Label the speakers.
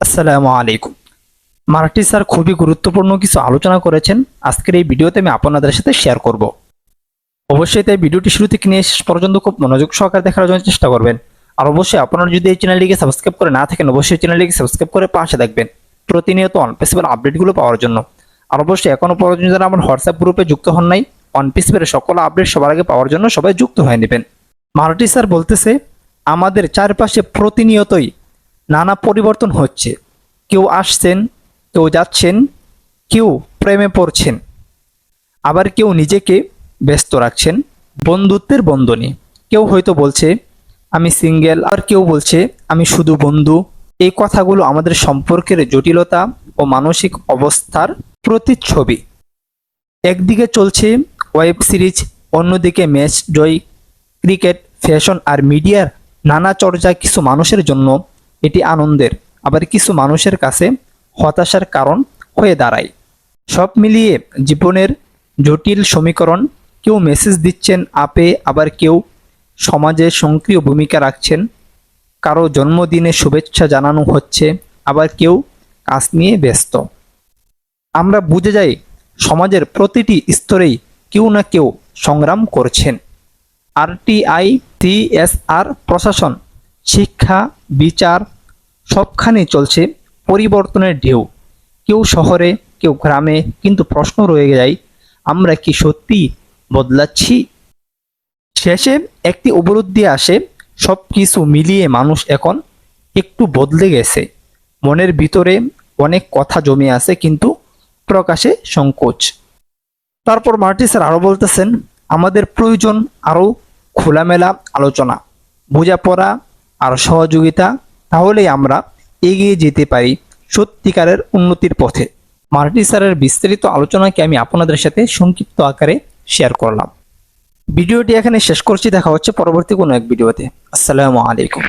Speaker 1: আসসালামু আলাইকুম। মারাঠি স্যার খুবই গুরুত্বপূর্ণ কিছু আলোচনা করেছেন। আজকের এই ভিডিওতে আমি আপনাদের সাথে শেয়ার করব। অবশ্যই তাই ভিডিওটি শুরু থেকে নিয়ে শেষ পর্যন্ত খুব মনোযোগ সহকারে দেখার জন্য চেষ্টা করবেন। আর অবশ্যই আপনারা যদি এই চ্যানেলটিকে সাবস্ক্রাইব করে না থাকেন, অবশ্যই চ্যানেলটিকে সাবস্ক্রাইব করে পাশে থাকবেন প্রতিনিয়ত অনপিসিবল আপডেটগুলো পাওয়ার জন্য। আর অবশ্যই এখনো পর্যন্ত যারা আমার হোয়াটসঅ্যাপ গ্রুপে যুক্ত হন নাই, অনপিসিবের সকল আপডেট সবার আগে পাওয়ার জন্য সবাই যুক্ত হয়ে নেবেন। মারাঠি স্যার বলতেছে, আমাদের চারপাশে প্রতিনিয়তই নানা পরিবর্তন হচ্ছে। কেউ আসছেন, কেউ যাচ্ছেন, কেউ প্রেমে পড়ছেন, আবার কেউ নিজেকে ব্যস্ত রাখছেন বন্ধুত্বের বন্ধনে। কেউ হয়তো বলছে আমি সিঙ্গেল, আর কেউ বলছে আমি শুধু বন্ধু। এই কথাগুলো আমাদের সম্পর্কের জটিলতা ও মানসিক অবস্থার প্রতিচ্ছবি। একদিকে চলছে ওয়েব সিরিজ, অন্যদিকে ম্যাচ জয়, ক্রিকেট, ফ্যাশন আর মিডিয়ার নানা চর্চা। কিছু মানুষের জন্য এটি আনন্দের, আবার কিছু মানুষের কাছে হতাশার কারণ হয়ে দাঁড়ায়। সব মিলিয়ে জীবনের জটিল সমীকরণ। কেউ মেসেজ দিচ্ছেন আপে, আবার কেউ সমাজে সক্রিয় ভূমিকা রাখছেন। কারো জন্মদিনে শুভেচ্ছা জানানো হচ্ছে, আবার কেউ কাজ নিয়ে ব্যস্ত। আমরা বুঝে যাই সমাজের প্রতিটি স্তরেই কেউ না কেউ সংগ্রাম করছেন। আরটিআই, সিএসআর, প্রশাসন, শিক্ষা, বিচার, সবখানেই চলছে পরিবর্তনের ঢেউ। কেউ শহরে, কেউ গ্রামে, কিন্তু প্রশ্ন রয়ে যায়, আমরা কি সত্যি বদলাচ্ছি? শেষে একটি উপলব্ধি আসে, সব কিছু মিলিয়ে মানুষ এখন একটু বদলে গেছে। মনের ভিতরে অনেক কথা জমে আছে, কিন্তু প্রকাশে সংকোচ। তারপর মার্টি স্যার আরো বলতেছেন, আমাদের প্রয়োজন আরো খোলামেলা আলোচনা, বোঝাপড়া আর সহযোগিতা। তাহলেই আমরা এগিয়ে যেতে পারি সত্যিকারের উন্নতির পথে। মার্টি স্যারের বিস্তারিত আলোচনাকে আমি আপনাদের সাথে সংক্ষিপ্ত আকারে শেয়ার করলাম। ভিডিওটি এখানে শেষ করছি। দেখা হচ্ছে পরবর্তী কোনো এক ভিডিওতে। আসসালামু আলাইকুম।